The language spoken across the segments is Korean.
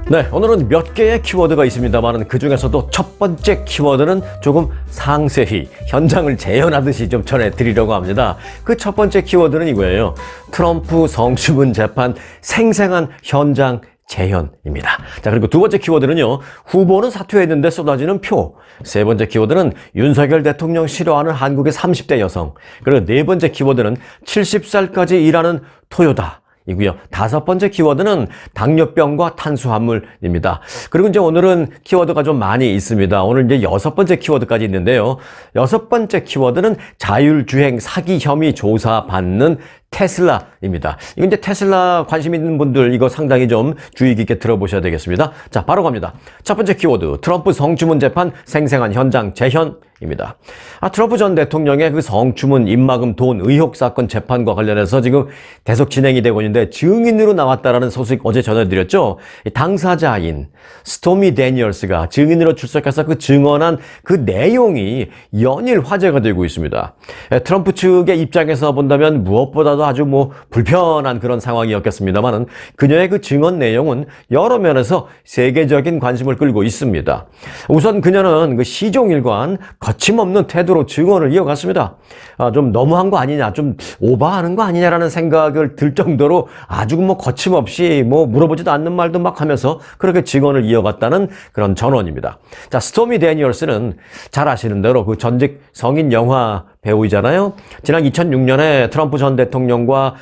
네, 오늘은 몇 개의 키워드가 있습니다만 그 중에서도 첫 번째 키워드는 조금 상세히 현장을 재현하듯이 좀 전해드리려고 합니다. 그 첫 번째 키워드는 이거예요. 트럼프 성추문 재판 생생한 현장 재현입니다. 자, 그리고 두 번째 키워드는요. 후보는 사퇴했는데 쏟아지는 표. 세 번째 키워드는 윤석열 대통령 싫어하는 한국의 30대 여성. 그리고 네 번째 키워드는 70살까지 일하는 토요다. 이고요. 다섯 번째 키워드는 당뇨병과 탄수화물입니다. 그리고 이제 오늘은 키워드가 좀 많이 있습니다. 오늘 이제 여섯 번째 키워드까지 있는데요. 여섯 번째 키워드는 자율주행 사기 혐의 조사받는 테슬라입니다. 이거 이제 테슬라 관심 있는 분들 이거 상당히 좀 주의 깊게 들어보셔야 되겠습니다. 자, 바로 갑니다. 첫 번째 키워드, 트럼프 성추문 재판 생생한 현장 재현입니다. 트럼프 전 대통령의 그 성추문 입막음 돈 의혹 사건 재판과 관련해서 지금 계속 진행이 되고 있는데 증인으로 나왔다라는 소식 어제 전해드렸죠. 당사자인 스토미 데니얼스가 증인으로 출석해서 그 증언한 그 내용이 연일 화제가 되고 있습니다. 트럼프 측의 입장에서 본다면 무엇보다도 아주 불편한 그런 상황이었겠습니다만은 그녀의 그 증언 내용은 여러 면에서 세계적인 관심을 끌고 있습니다. 우선 그녀는 그 시종일관 거침없는 태도로 증언을 이어갔습니다. 좀 너무한 거 아니냐, 좀 오버하는 거 아니냐라는 생각을 들 정도로 아주 거침없이 물어보지도 않는 말도 막 하면서 그렇게 증언을 이어갔다는 그런 전원입니다. 자, 스토미 데니얼스는 잘 아시는 대로 그 전직 성인 영화 배우이잖아요. 지난 2006년에 트럼프 전 대통령과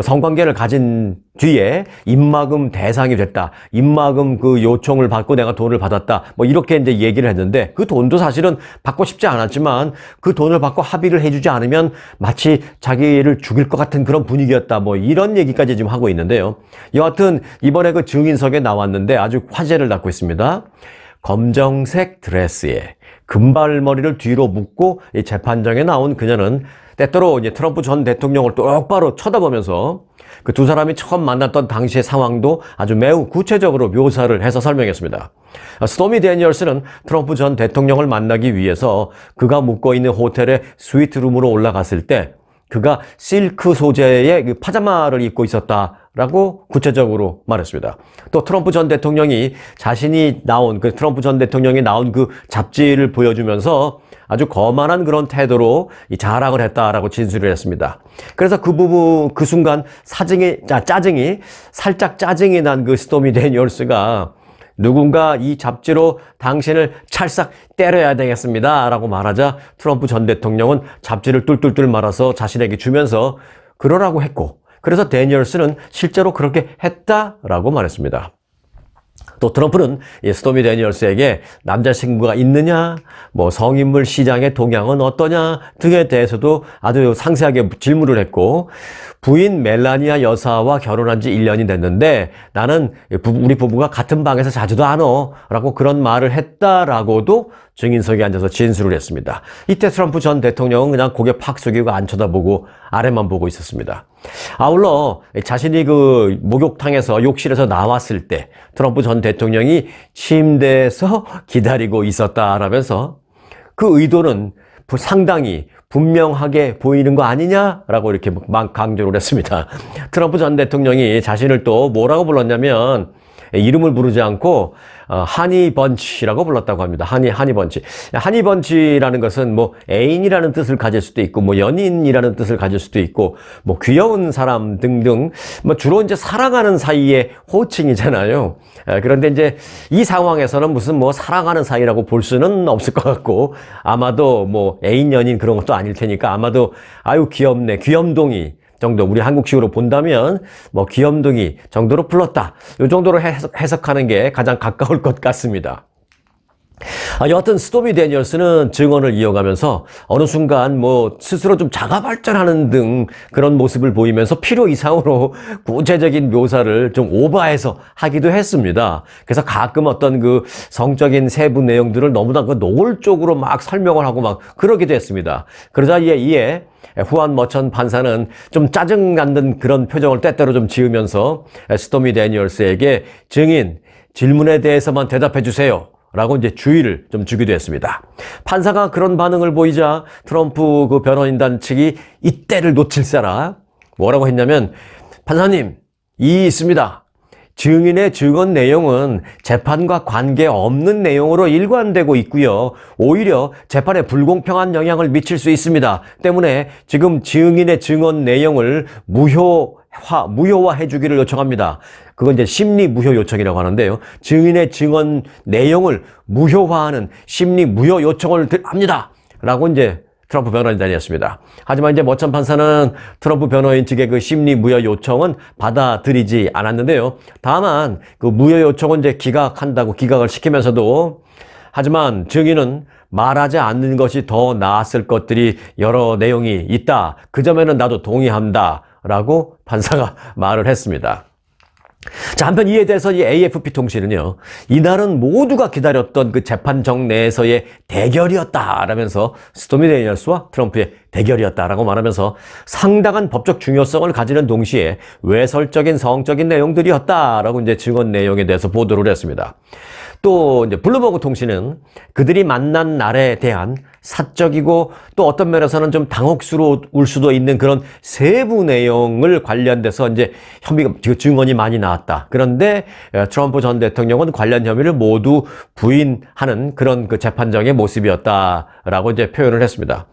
성관계를 가진 뒤에 입막음 대상이 됐다. 입막음 그 요청을 받고 내가 돈을 받았다. 이렇게 이제 얘기를 했는데 그 돈도 사실은 받고 싶지 않았지만 그 돈을 받고 합의를 해주지 않으면 마치 자기를 죽일 것 같은 그런 분위기였다. 이런 얘기까지 지금 하고 있는데요. 여하튼 이번에 그 증인석에 나왔는데 아주 화제를 낳고 있습니다. 검정색 드레스에 금발머리를 뒤로 묶고 이 재판장에 나온 그녀는 때때로 이제 트럼프 전 대통령을 똑바로 쳐다보면서 그 두 사람이 처음 만났던 당시의 상황도 아주 매우 구체적으로 묘사를 해서 설명했습니다. 스토미 데니얼스는 트럼프 전 대통령을 만나기 위해서 그가 묵고 있는 호텔의 스위트룸으로 올라갔을 때 그가 실크 소재의 그 파자마를 입고 있었다라고 구체적으로 말했습니다. 또 트럼프 전 대통령이 트럼프 전 대통령이 나온 그 잡지를 보여주면서 아주 거만한 그런 태도로 자랑을 했다라고 진술을 했습니다. 그래서 그 순간 살짝 짜증이 난 그 스토미 데니얼스가 누군가 이 잡지로 당신을 찰싹 때려야 되겠습니다 라고 말하자 트럼프 전 대통령은 잡지를 뚫뚫뚫 말아서 자신에게 주면서 그러라고 했고, 그래서 데니얼스는 실제로 그렇게 했다라고 말했습니다. 또 트럼프는 스토미 데니얼스에게 남자친구가 있느냐, 성인물 시장의 동향은 어떠냐 등에 대해서도 아주 상세하게 질문을 했고, 부인 멜라니아 여사와 결혼한 지 1년이 됐는데 나는 우리 부부가 같은 방에서 자주도 안 와 라고 그런 말을 했다라고도 증인석에 앉아서 진술을 했습니다. 이때 트럼프 전 대통령은 그냥 고개 팍 숙이고 안 쳐다보고 아래만 보고 있었습니다. 아울러 자신이 그 목욕탕에서 욕실에서 나왔을 때 트럼프 전 대통령이 침대에서 기다리고 있었다라면서 그 의도는 상당히 분명하게 보이는 거 아니냐라고 이렇게 막 강조를 했습니다. 트럼프 전 대통령이 자신을 또 뭐라고 불렀냐면 이름을 부르지 않고 하니번치라고 불렀다고 합니다. 하니번치. 하니번치라는 것은 애인이라는 뜻을 가질 수도 있고 연인이라는 뜻을 가질 수도 있고 귀여운 사람 등등 주로 이제 사랑하는 사이의 호칭이잖아요. 그런데 이제 이 상황에서는 무슨 사랑하는 사이라고 볼 수는 없을 것 같고, 아마도 애인 연인 그런 것도 아닐 테니까 아마도 아유 귀엽네, 귀염둥이 정도, 우리 한국식으로 본다면 귀염둥이 정도로 불렀다, 이 정도로 해석하는 게 가장 가까울 것 같습니다. 여하튼 스토미 데니얼스는 증언을 이어가면서 어느 순간 스스로 좀 자가 발전하는 등 그런 모습을 보이면서 필요 이상으로 구체적인 묘사를 좀 오버해서 하기도 했습니다. 그래서 가끔 어떤 그 성적인 세부 내용들을 너무나 노골적으로 막 설명을 하고 막 그러기도 했습니다. 그러자 이에 후안 머천 판사는 좀 짜증나는 그런 표정을 때때로 좀 지으면서 스토미 데니얼스에게 증인 질문에 대해서만 대답해 주세요 라고 이제 주의를 좀 주기도 했습니다. 판사가 그런 반응을 보이자 트럼프 그 변호인단 측이 이때를 놓칠세라 뭐라고 했냐면, 판사님, 이 있습니다. 증인의 증언 내용은 재판과 관계없는 내용으로 일관되고 있고요. 오히려 재판에 불공평한 영향을 미칠 수 있습니다. 때문에 지금 증인의 증언 내용을 무효화해 주기를 요청합니다. 그건 이제 심리 무효 요청이라고 하는데요. 증인의 증언 내용을 무효화하는 심리 무효 요청을 합니다. 라고 이제 트럼프 변호인단이 했습니다. 하지만 이제 머천 판사는 트럼프 변호인 측의 그 심리 무효 요청은 받아들이지 않았는데요. 다만 그 무효 요청은 이제 기각을 시키면서도 하지만 증인은 말하지 않는 것이 더 나았을 것들이 여러 내용이 있다. 그 점에는 나도 동의한다. 라고 판사가 말을 했습니다. 자, 한편 이에 대해서 이 AFP 통신은요, 이날은 모두가 기다렸던 그 재판정 내에서의 대결이었다라면서 스토미 데니얼스와 트럼프의 대결이었다라고 말하면서 상당한 법적 중요성을 가지는 동시에 외설적인 성적인 내용들이었다라고 이제 증언 내용에 대해서 보도를 했습니다. 또 이제 블룸버그 통신은 그들이 만난 날에 대한 사적이고 또 어떤 면에서는 좀 당혹스러울 수도 있는 그런 세부 내용을 관련돼서 이제 증언이 많이 나왔다. 그런데 트럼프 전 대통령은 관련 혐의를 모두 부인하는 그런 그 재판정의 모습이었다라고 이제 표현을 했습니다.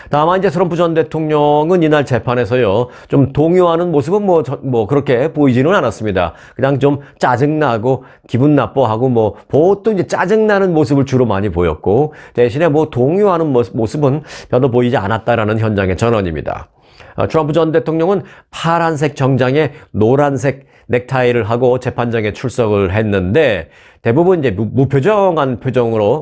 다만 이제 트럼프 전 대통령은 이날 재판에서요, 좀 동요하는 모습은 뭐 그렇게 보이지는 않았습니다. 그냥 좀 짜증나고 기분 나빠하고 보통 이제 짜증나는 모습을 주로 많이 보였고, 대신에 동요하는 모습은 별로 보이지 않았다라는 현장의 전언입니다. 트럼프 전 대통령은 파란색 정장에 노란색 넥타이를 하고 재판장에 출석을 했는데 대부분 이제 무표정한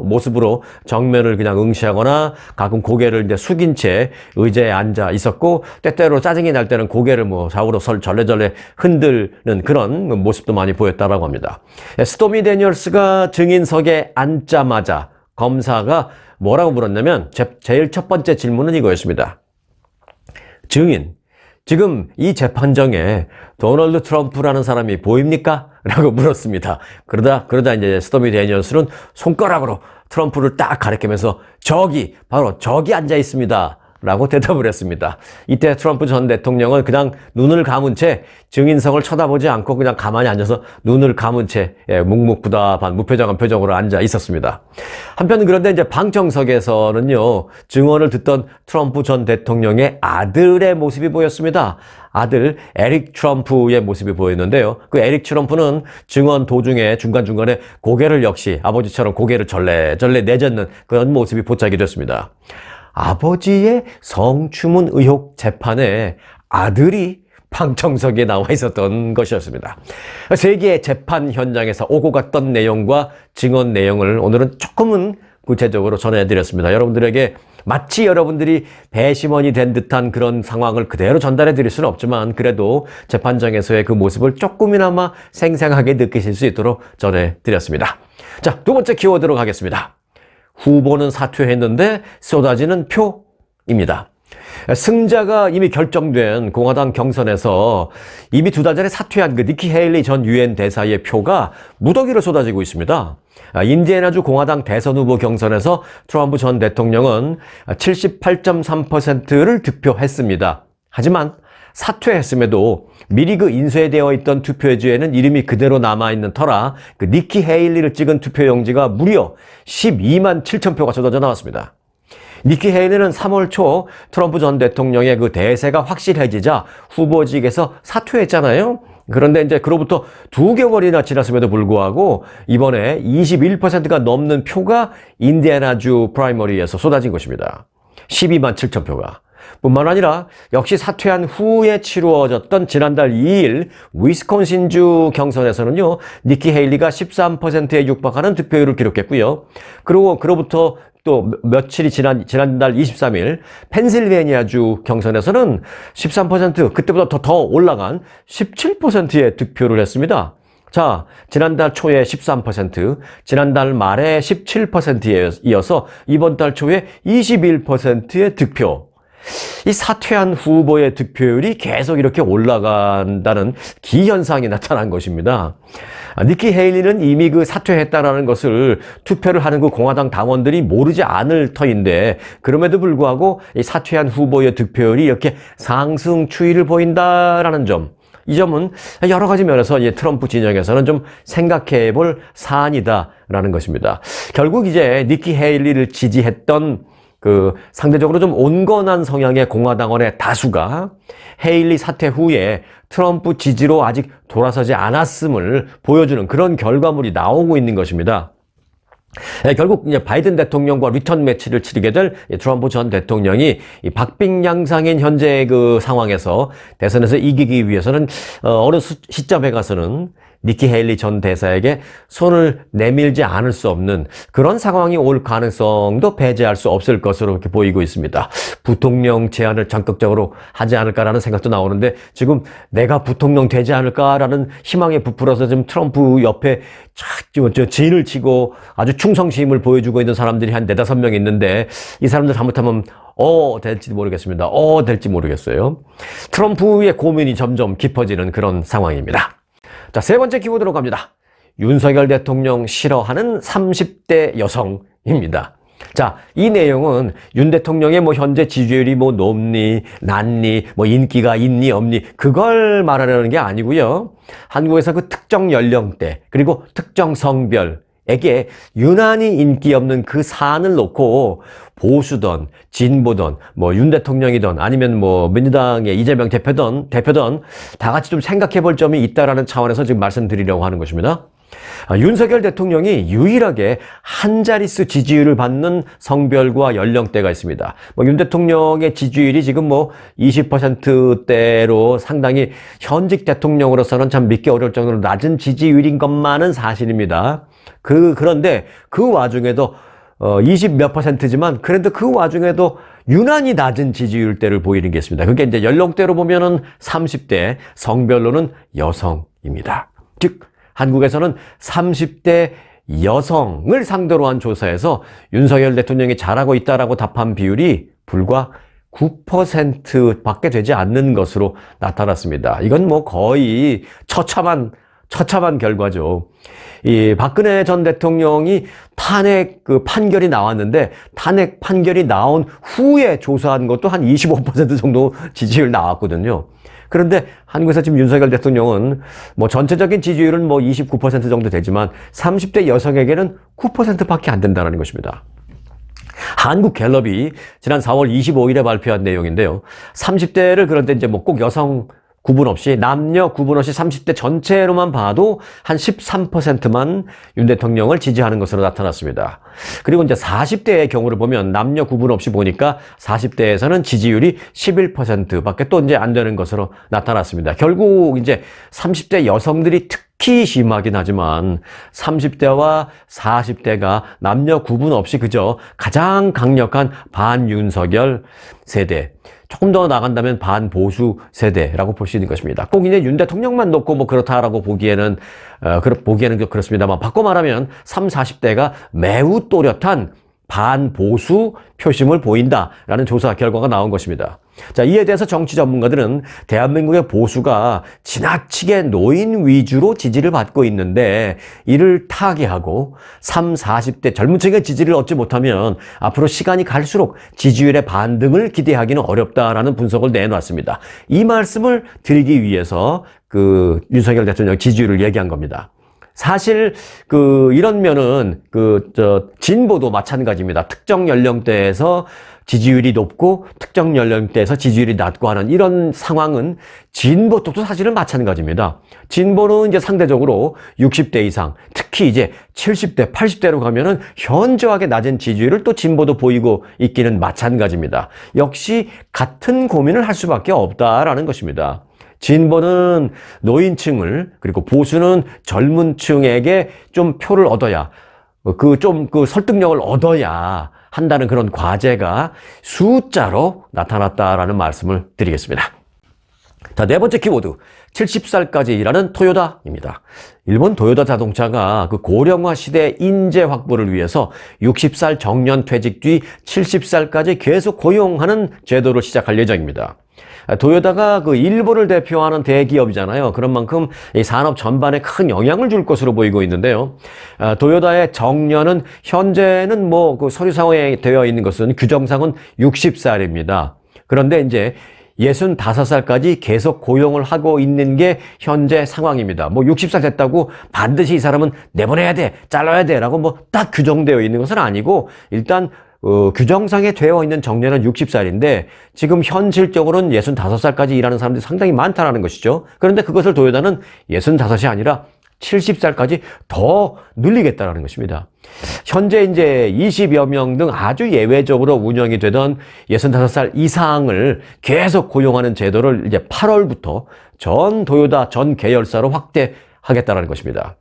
모습으로 정면을 그냥 응시하거나 가끔 고개를 이제 숙인 채 의자에 앉아 있었고, 때때로 짜증이 날 때는 고개를 좌우로 절레절레 흔드는 그런 모습도 많이 보였다라고 합니다. 스토미 데니얼스가 증인석에 앉자마자 검사가 뭐라고 물었냐면 제일 첫 번째 질문은 이거였습니다. 증인, 지금 이 재판정에 도널드 트럼프라는 사람이 보입니까? 라고 물었습니다. 그러다 이제 스토미 데니얼스는 손가락으로 트럼프를 딱 가리키면서 바로 저기 앉아 있습니다. 라고 대답을 했습니다. 이때 트럼프 전 대통령은 그냥 눈을 감은 채 증인석을 쳐다보지 않고 그냥 가만히 앉아서 눈을 감은 채 묵묵부답한 무표정한 표정으로 앉아 있었습니다. 한편 그런데 이제 방청석에서는요, 증언을 듣던 트럼프 전 대통령의 아들의 모습이 보였습니다. 아들 에릭 트럼프의 모습이 보였는데요. 그 에릭 트럼프는 증언 도중에 중간중간에 고개를 역시 아버지처럼 고개를 절레절레 내젓는 그런 모습이 포착이 됐습니다. 아버지의 성추문 의혹 재판에 아들이 방청석에 나와 있었던 것이었습니다. 세계의 재판 현장에서 오고 갔던 내용과 증언 내용을 오늘은 조금은 구체적으로 전해드렸습니다. 여러분들에게 마치 여러분들이 배심원이 된 듯한 그런 상황을 그대로 전달해 드릴 수는 없지만 그래도 재판장에서의 그 모습을 조금이나마 생생하게 느끼실 수 있도록 전해드렸습니다. 자, 두 번째 키워드로 가겠습니다. 후보는 사퇴했는데 쏟아지는 표입니다. 승자가 이미 결정된 공화당 경선에서 이미 2달 전에 사퇴한 그 니키 헤일리 전 유엔 대사의 표가 무더기로 쏟아지고 있습니다. 인디애나주 공화당 대선 후보 경선에서 트럼프 전 대통령은 78.3%를 득표했습니다. 하지만 사퇴했음에도 미리 그 인쇄되어 있던 투표지에는 이름이 그대로 남아있는 터라 그 니키 헤일리를 찍은 투표용지가 무려 12만 7천 표가 쏟아져 나왔습니다. 니키 헤일리는 3월 초 트럼프 전 대통령의 그 대세가 확실해지자 후보직에서 사퇴했잖아요. 그런데 이제 그로부터 2개월이나 지났음에도 불구하고 이번에 21%가 넘는 표가 인디애나주 프라이머리에서 쏟아진 것입니다. 12만 7천 표가. 뿐만 아니라 역시 사퇴한 후에 치루어졌던 지난달 2일 위스콘신주 경선에서는요, 니키 헤일리가 13%에 육박하는 득표율을 기록했고요. 그리고 그로부터 또 며칠이 지난달 23일 펜실베니아주 경선에서는 13%, 그때보다 더 올라간 17%의 득표를 했습니다. 자, 지난달 초에 13%, 지난달 말에 17%에 이어서 이번 달 초에 21%의 득표. 이 사퇴한 후보의 득표율이 계속 이렇게 올라간다는 기현상이 나타난 것입니다. 니키 헤일리는 이미 그 사퇴했다라는 것을 투표를 하는 그 공화당 당원들이 모르지 않을 터인데 그럼에도 불구하고 이 사퇴한 후보의 득표율이 이렇게 상승 추이를 보인다라는 점, 이 점은 여러 가지 면에서 트럼프 진영에서는 좀 생각해 볼 사안이다라는 것입니다. 결국 이제 니키 헤일리를 지지했던 상대적으로 좀 온건한 성향의 공화당원의 다수가 헤일리 사퇴 후에 트럼프 지지로 아직 돌아서지 않았음을 보여주는 그런 결과물이 나오고 있는 것입니다. 결국 이제 바이든 대통령과 리턴 매치를 치르게 될 트럼프 전 대통령이 이 박빙양상인 현재 상황에서 대선에서 이기기 위해서는 어느 시점에 가서는 니키 헤일리 전 대사에게 손을 내밀지 않을 수 없는 그런 상황이 올 가능성도 배제할 수 없을 것으로 이렇게 보이고 있습니다. 부통령 제안을 적극적으로 하지 않을까라는 생각도 나오는데 지금 내가 부통령 되지 않을까라는 희망에 부풀어서 지금 트럼프 옆에 진을 치고 아주 충성심을 보여주고 있는 사람들이 한 4-5명 있는데 이 사람들 잘못하면 될지 모르겠습니다. 될지 모르겠어요. 트럼프의 고민이 점점 깊어지는 그런 상황입니다. 자, 세 번째 키워드로 갑니다. 윤석열 대통령 싫어하는 30대 여성입니다. 자, 이 내용은 윤 대통령의 현재 지지율이 높니, 낮니, 인기가 있니, 없니, 그걸 말하려는 게 아니고요. 한국에서 그 특정 연령대, 그리고 특정 성별에게 유난히 인기 없는 그 사안을 놓고 보수든 진보든 윤 대통령이든 아니면 민주당의 이재명 대표든 다 같이 좀 생각해 볼 점이 있다라는 차원에서 지금 말씀드리려고 하는 것입니다. 윤석열 대통령이 유일하게 한 자릿수 지지율을 받는 성별과 연령대가 있습니다. 윤 대통령의 지지율이 지금 20%대로 상당히 현직 대통령으로서는 참 믿기 어려울 정도로 낮은 지지율인 것만은 사실입니다. 그런데 그 와중에도 20몇 %지만 그래도 그 와중에도 유난히 낮은 지지율대를 보이는 게 있습니다. 그게 이제 연령대로 보면은 30대, 성별로는 여성입니다. 즉, 한국에서는 30대 여성을 상대로 한 조사에서 윤석열 대통령이 잘하고 있다라고 답한 비율이 불과 9%밖에 되지 않는 것으로 나타났습니다. 이건 거의 처참한 결과죠. 이 박근혜 전 대통령이 탄핵 판결이 나왔는데 탄핵 판결이 나온 후에 조사한 것도 한 25% 정도 지지율 나왔거든요. 그런데 한국에서 지금 윤석열 대통령은 전체적인 지지율은 29% 정도 되지만 30대 여성에게는 9%밖에 안 된다는 것입니다. 한국갤럽이 지난 4월 25일에 발표한 내용인데요. 30대를 그런데 이제 꼭 여성 구분 없이 남녀 구분 없이 30대 전체로만 봐도 한 13%만 윤 대통령을 지지하는 것으로 나타났습니다. 그리고 이제 40대의 경우를 보면 남녀 구분 없이 보니까 40대에서는 지지율이 11%밖에 또 이제 안 되는 것으로 나타났습니다. 결국 이제 30대 여성들이 특히 심하긴 하지만 30대와 40대가 남녀 구분 없이 그저 가장 강력한 반윤석열 세대, 조금 더 나간다면 반보수 세대라고 볼 수 있는 것입니다. 꼭 이제 윤 대통령만 놓고 그렇다라고 보기에는 그렇습니다만 바꿔 말하면 30, 40대가 매우 또렷한 반보수 표심을 보인다라는 조사 결과가 나온 것입니다. 자, 이에 대해서 정치 전문가들은 대한민국의 보수가 지나치게 노인 위주로 지지를 받고 있는데 이를 타개하고 30, 40대 젊은 층의 지지를 얻지 못하면 앞으로 시간이 갈수록 지지율의 반등을 기대하기는 어렵다라는 분석을 내놨습니다. 이 말씀을 드리기 위해서 윤석열 대통령 지지율을 얘기한 겁니다. 사실 이런 면은 진보도 마찬가지입니다. 특정 연령대에서 지지율이 높고 특정 연령대에서 지지율이 낮고 하는 이런 상황은 진보 쪽도 사실은 마찬가지입니다. 진보는 이제 상대적으로 60대 이상, 특히 이제 70대, 80대로 가면은 현저하게 낮은 지지율을 또 진보도 보이고 있기는 마찬가지입니다. 역시 같은 고민을 할 수밖에 없다라는 것입니다. 진보는 노인층을, 그리고 보수는 젊은 층에게 좀 표를 얻어야, 설득력을 얻어야 한다는 그런 과제가 숫자로 나타났다라는 말씀을 드리겠습니다. 자, 네 번째 키워드. 70살까지 일하는 토요다입니다. 일본 도요타 자동차가 고령화 시대 인재 확보를 위해서 60살 정년 퇴직 뒤 70살까지 계속 고용하는 제도를 시작할 예정입니다. 도요타가 일본을 대표하는 대기업이잖아요. 그런 만큼 이 산업 전반에 큰 영향을 줄 것으로 보이고 있는데요. 도요타의 정년은 현재는 서류상에 되어 있는 것은 규정상은 60살입니다. 그런데 이제 65살까지 계속 고용을 하고 있는 게 현재 상황입니다. 뭐 60살 됐다고 반드시 이 사람은 내보내야 돼, 잘라야 돼 라고 뭐 딱 규정되어 있는 것은 아니고, 일단 규정상에 되어 있는 정년은 60살인데 지금 현실적으로는 65살까지 일하는 사람들이 상당히 많다는 것이죠. 그런데 그것을 도요다는 65이 아니라 70살까지 더 늘리겠다는 것입니다. 현재 이제 20여 명 등 아주 예외적으로 운영이 되던 65살 이상을 계속 고용하는 제도를 이제 8월부터 전 도요다 전 계열사로 확대하겠다는 것입니다.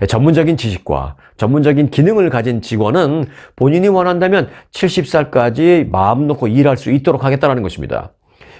전문적인 지식과 전문적인 기능을 가진 직원은 본인이 원한다면 70살까지 마음 놓고 일할 수 있도록 하겠다는 것입니다.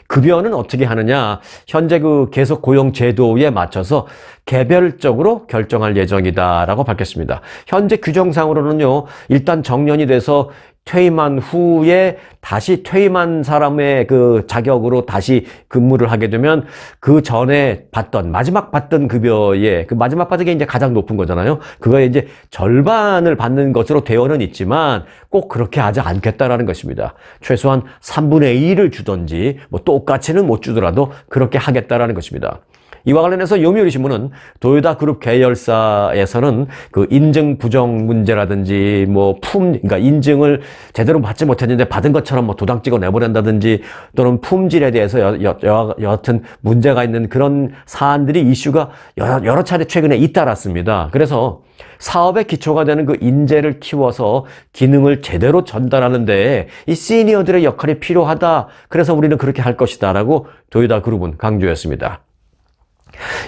급여는 어떻게 하느냐? 현재 그 계속 고용 제도에 맞춰서 개별적으로 결정할 예정이다라고 밝혔습니다. 현재 규정상으로는요, 일단 정년이 돼서 퇴임한 후에 다시 퇴임한 사람의 그 자격으로 다시 근무를 하게 되면 그 전에 받던, 마지막 받던 급여의 그 마지막 받은 게 이제 가장 높은 거잖아요. 그거에 이제 절반을 받는 것으로 되어는 있지만 꼭 그렇게 하지 않겠다라는 것입니다. 최소한 3분의 1을 주던지 뭐 똑같이는 못 주더라도 그렇게 하겠다라는 것입니다. 이와 관련해서 요미우리 신문은 도요다 그룹 계열사에서는 그 인증 부정 문제라든지 그러니까 인증을 제대로 받지 못했는데 받은 것처럼 뭐 도장 찍어 내보낸다든지 또는 품질에 대해서 여하튼 문제가 있는 그런 사안들이 이슈가 여러 차례 최근에 잇따랐습니다. 그래서 사업의 기초가 되는 그 인재를 키워서 기능을 제대로 전달하는 데에 이 시니어들의 역할이 필요하다. 그래서 우리는 그렇게 할 것이다 라고 도요다 그룹은 강조했습니다.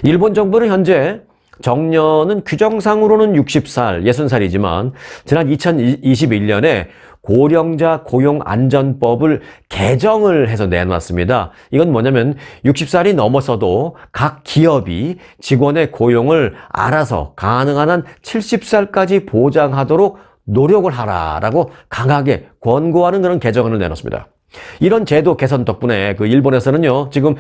일본 정부는 현재 정년은 규정상으로는 60살, 60살이지만 지난 2021년에 고령자 고용안전법을 개정을 해서 내놨습니다. 이건 뭐냐면 60살이 넘어서도 각 기업이 직원의 고용을 알아서 가능한 한 70살까지 보장하도록 노력을 하라라고 강하게 권고하는 그런 개정안을 내놨습니다. 이런 제도 개선 덕분에 그 일본에서는요, 지금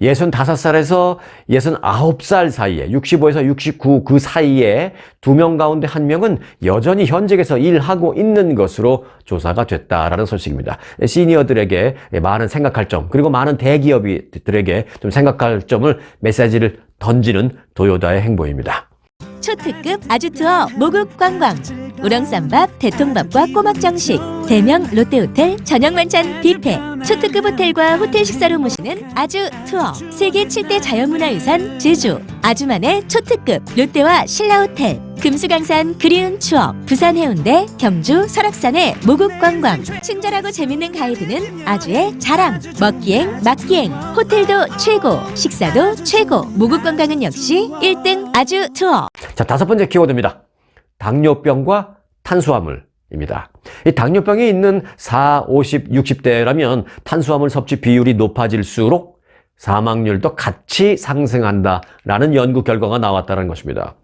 65살에서 69살 사이에 65에서 69 그 사이에 2명 가운데 1명은 여전히 현직에서 일하고 있는 것으로 조사가 됐다라는 소식입니다. 시니어들에게 많은 생각할 점, 그리고 많은 대기업들에게 좀 생각할 점을 메시지를 던지는 도요다의 행보입니다. 초특급 아주투어 모국 관광, 우렁쌈밥, 대통밥과 꼬막 정식, 대명 롯데호텔 저녁 만찬 뷔페, 초특급 호텔과 호텔 식사로 모시는 아주 투어, 세계 7대 자연문화유산 제주, 아주만의 초특급 롯데와 신라호텔, 금수강산 그리운 추억, 부산 해운대, 경주 설악산의 모국 관광, 친절하고 재밌는 가이드는 아주의 자랑, 먹기행, 맛기행, 호텔도 최고, 식사도 최고, 모국 관광은 역시 1등 아주 투어. 자, 5번째 키워드입니다. 당뇨병과 탄수화물입니다. 이 당뇨병이 있는 4, 50, 60대라면 탄수화물 섭취 비율이 높아질수록 사망률도 같이 상승한다라는 연구 결과가 나왔다는 것입니다.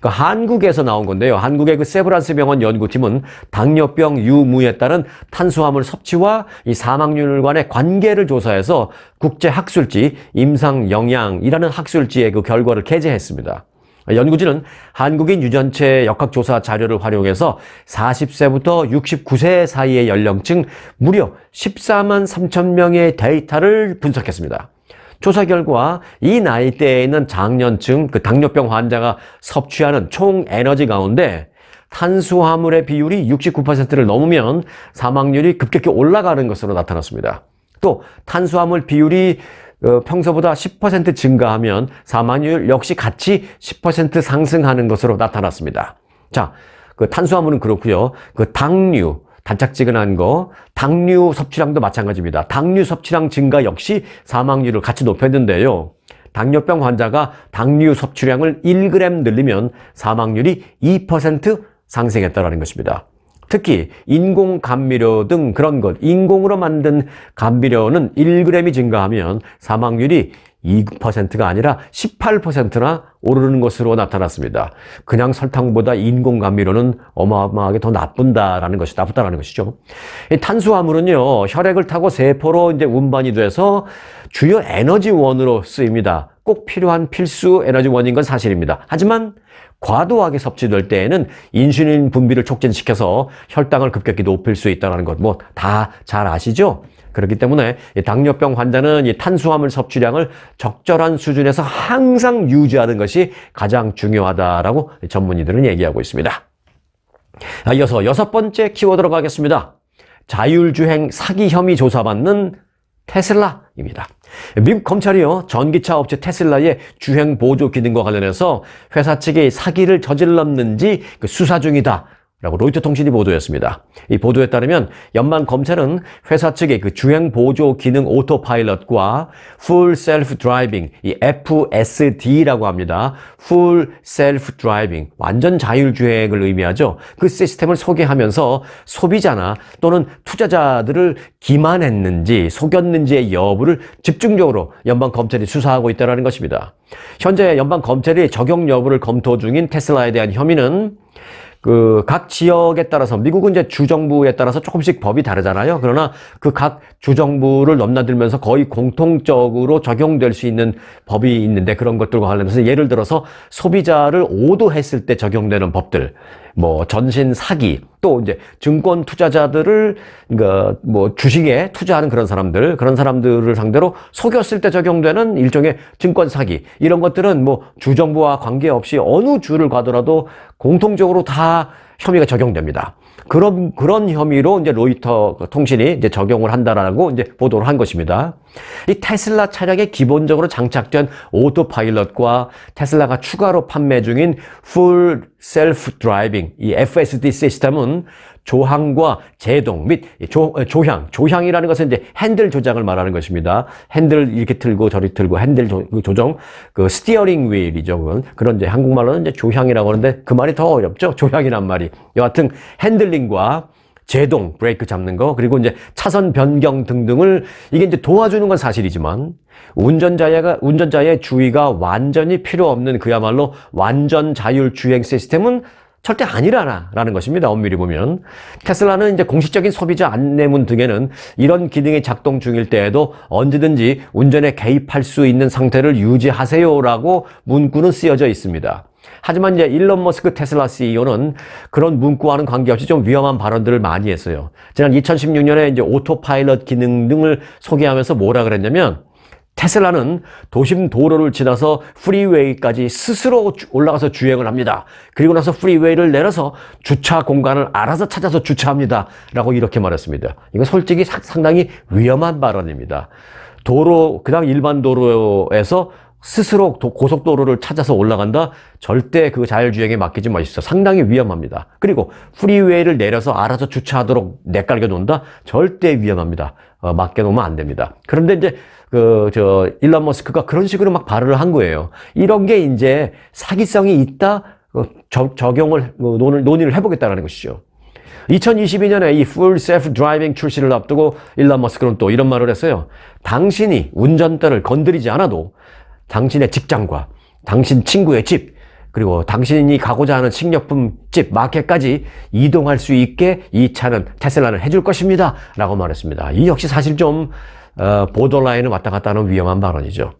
그러니까 한국에서 나온 건데요. 한국의 그 세브란스 병원 연구팀은 당뇨병 유무에 따른 탄수화물 섭취와 이 사망률 간의 관계를 조사해서 국제학술지 임상영양이라는 학술지의 그 결과를 게재했습니다. 연구진은 한국인 유전체 역학조사 자료를 활용해서 40세부터 69세 사이의 연령층 무려 14만 3천 명의 데이터를 분석했습니다. 조사 결과 이 나이대에 있는 장년층 그 당뇨병 환자가 섭취하는 총 에너지 가운데 탄수화물의 비율이 69%를 넘으면 사망률이 급격히 올라가는 것으로 나타났습니다. 또 탄수화물 비율이 평소보다 10% 증가하면 사망률 역시 같이 10% 상승하는 것으로 나타났습니다. 자, 그 탄수화물은 그렇고요. 그 당류, 단짝지근한 거, 당류 섭취량도 마찬가지입니다. 당류 섭취량 증가 역시 사망률을 같이 높였는데요. 당뇨병 환자가 당류 섭취량을 1g 늘리면 사망률이 2% 상승했다는 것입니다. 특히 인공 감미료 등 그런 것, 인공으로 만든 감미료는 1g이 증가하면 사망률이 2%가 아니라 18%나 오르는 것으로 나타났습니다. 그냥 설탕보다 인공 감미료는 어마어마하게 더 나쁘다라는 것이죠. 이 탄수화물은요, 혈액을 타고 세포로 이제 운반이 돼서 주요 에너지원으로 쓰입니다. 꼭 필요한 필수 에너지원인 건 사실입니다. 하지만 과도하게 섭취될 때에는 인슐린 분비를 촉진시켜서 혈당을 급격히 높일 수 있다는 것, 뭐 다 잘 아시죠? 그렇기 때문에 이 당뇨병 환자는 이 탄수화물 섭취량을 적절한 수준에서 항상 유지하는 것이 가장 중요하다라고 전문의들은 얘기하고 있습니다. 이어서 6번째 키워드로 가겠습니다. 자율주행 사기 혐의 조사받는 테슬라입니다. 미국 검찰이요, 전기차 업체 테슬라의 주행 보조 기능과 관련해서 회사 측이 사기를 저질렀는지 수사 중이다 라고 로이터 통신이 보도했습니다. 이 보도에 따르면 연방 검찰은 회사 측의 그 주행 보조 기능 오토파일럿과 Full Self Driving, 이 FSD라고 합니다. Full Self Driving, 완전 자율주행을 의미하죠. 그 시스템을 소개하면서 소비자나 또는 투자자들을 기만했는지 속였는지의 여부를 집중적으로 연방 검찰이 수사하고 있다는 것입니다. 현재 연방 검찰이 적용 여부를 검토 중인 테슬라에 대한 혐의는 각 지역에 따라서, 미국은 이제 주정부에 따라서 조금씩 법이 다르잖아요. 그러나 그 각 주정부를 넘나들면서 거의 공통적으로 적용될 수 있는 법이 있는데, 그런 것들과 관련해서 예를 들어서 소비자를 오도했을 때 적용되는 법들, 전신 사기, 또 이제 증권 투자자들을, 주식에 투자하는 그런 사람들을 상대로 속였을 때 적용되는 일종의 증권 사기, 이런 것들은 주정부와 관계없이 어느 주를 가더라도 공통적으로 다 혐의가 적용됩니다. 그런 혐의로 이제 로이터 통신이 이제 적용을 한다라고 이제 보도를 한 것입니다. 이 테슬라 차량에 기본적으로 장착된 오토파일럿과 테슬라가 추가로 판매 중인 Full Self Driving, 이 FSD 시스템은 조항과 제동 및 조향이라는 것은 이제 핸들 조작을 말하는 것입니다. 핸들 이렇게 틀고 저리 틀고 핸들 조정, 스티어링 휠이죠. 그런 이제 한국말로는 이제 조향이라고 하는데 그 말이 더 어렵죠. 조향이란 말이. 여하튼 핸들링과 제동, 브레이크 잡는 거, 그리고 이제 차선 변경 등등을 이게 이제 도와주는 건 사실이지만 운전자의 주의가 완전히 필요 없는 그야말로 완전 자율 주행 시스템은 절대 아니라는 것입니다. 엄밀히 보면. 테슬라는 이제 공식적인 소비자 안내문 등에는 이런 기능이 작동 중일 때에도 언제든지 운전에 개입할 수 있는 상태를 유지하세요라고 문구는 쓰여져 있습니다. 하지만 이제 일론 머스크 테슬라 CEO는 그런 문구와는 관계없이 좀 위험한 발언들을 많이 했어요. 지난 2016년에 이제 오토파일럿 기능 등을 소개하면서 뭐라 그랬냐면, 테슬라는 도심 도로를 지나서 프리웨이까지 스스로 올라가서 주행을 합니다. 그리고 나서 프리웨이를 내려서 주차 공간을 알아서 찾아서 주차합니다. 라고 이렇게 말했습니다. 이거 솔직히 상당히 위험한 발언입니다. 그다음 일반 도로에서 스스로 고속도로를 찾아서 올라간다? 절대 그 자율주행에 맡기지 마십시오. 상당히 위험합니다. 그리고 프리웨이를 내려서 알아서 주차하도록 내깔겨 놓는다? 절대 위험합니다. 맡겨놓으면 안 됩니다. 그런데 이제 일론 머스크가 그런 식으로 막 발언을 한 거예요. 이런 게 이제 사기성이 있다? 적용을, 논의를 해보겠다는 것이죠. 2022년에 이 Full Self Driving 출시를 앞두고 일론 머스크는 또 이런 말을 했어요. 당신이 운전대를 건드리지 않아도 당신의 직장과 당신 친구의 집, 그리고 당신이 가고자 하는 식료품 집, 마켓까지 이동할 수 있게 이 차는, 테슬라는 해줄 것입니다. 라고 말했습니다. 이 역시 사실 좀 보더라인을 왔다 갔다 하는 위험한 발언이죠.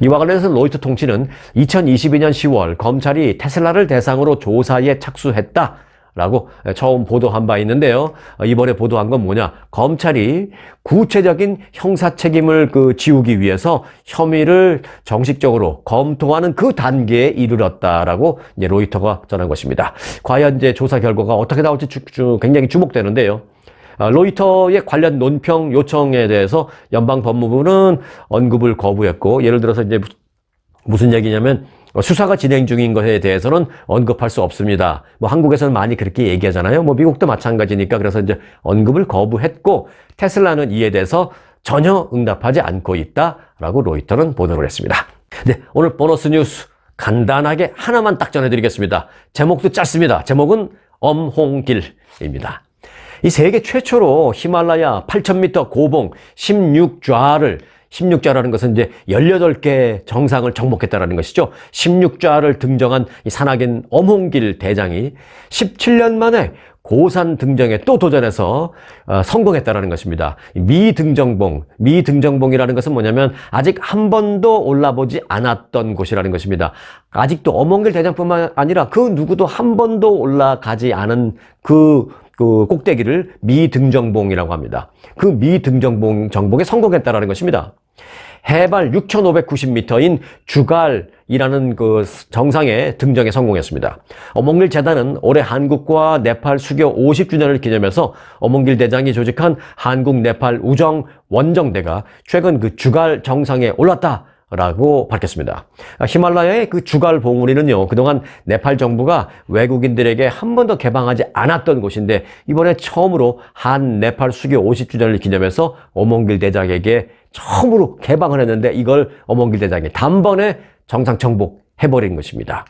이와 관련해서 로이터 통신은 2022년 10월 검찰이 테슬라를 대상으로 조사에 착수했다 라고 처음 보도한 바 있는데요. 이번에 보도한 건 뭐냐? 검찰이 구체적인 형사 책임을 지우기 위해서 혐의를 정식적으로 검토하는 그 단계에 이르렀다라고 이제 로이터가 전한 것입니다. 과연 이제 조사 결과가 어떻게 나올지 굉장히 주목되는데요. 로이터의 관련 논평 요청에 대해서 연방 법무부는 언급을 거부했고, 예를 들어서 이제 무슨 얘기냐면, 수사가 진행 중인 것에 대해서는 언급할 수 없습니다. 한국에서는 많이 그렇게 얘기하잖아요. 미국도 마찬가지니까. 그래서 이제 언급을 거부했고, 테슬라는 이에 대해서 전혀 응답하지 않고 있다라고 로이터는 보도를 했습니다. 네, 오늘 보너스 뉴스 간단하게 하나만 딱 전해드리겠습니다. 제목도 짧습니다. 제목은 엄홍길입니다. 이 세계 최초로 히말라야 8,000m 고봉 16좌라는 것은 이제 18개 정상을 정복했다라는 것이죠. 16좌를 등정한 이 산악인 엄홍길 대장이 17년 만에 고산 등정에 또 도전해서 성공했다라는 것입니다. 미등정봉이라는 것은 뭐냐면 아직 한 번도 올라보지 않았던 곳이라는 것입니다. 아직도 엄홍길 대장뿐만 아니라 그 누구도 한 번도 올라가지 않은 그 그 꼭대기를 미등정봉이라고 합니다. 그 미등정봉 정복에 성공했다라는 것입니다. 해발 6,590m인 주갈이라는 그 정상에 등정에 성공했습니다. 어몽길 재단은 올해 한국과 네팔 수교 50주년을 기념해서 어몽길 대장이 조직한 한국 네팔 우정 원정대가 최근 그 주갈 정상에 올랐다 라고 밝혔습니다. 히말라야의 그 주갈 봉우리는요, 그동안 네팔 정부가 외국인들에게 한 번도 개방하지 않았던 곳인데 이번에 처음으로 한 네팔 수교 50주년을 기념해서 어몽길 대장에게 처음으로 개방을 했는데 이걸 어몽길 대장이 단번에 정상 정복해버린 것입니다.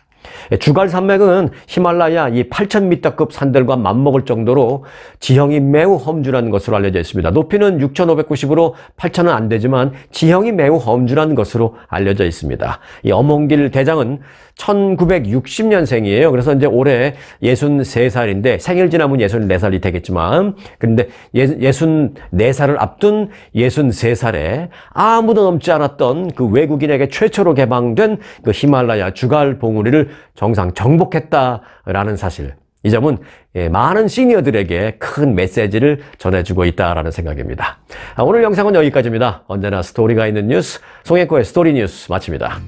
주갈 산맥은 히말라야 이 8,000m급 산들과 맞먹을 정도로 지형이 매우 험준한 것으로 알려져 있습니다. 높이는 6,590으로 8,000은 안 되지만 지형이 매우 험준한 것으로 알려져 있습니다. 이 어몽길 대장은 1960년생이에요. 그래서 이제 올해 63살인데 생일 지나면 64살이 되겠지만, 그런데 64살을 앞둔 63살에 아무도 넘지 않았던 그 외국인에게 최초로 개방된 그 히말라야 주갈 봉우리를 정상 정복했다라는 사실. 이 점은 많은 시니어들에게 큰 메시지를 전해주고 있다라는 생각입니다. 오늘 영상은 여기까지입니다. 언제나 스토리가 있는 뉴스, 송혜코의 스토리 뉴스 마칩니다.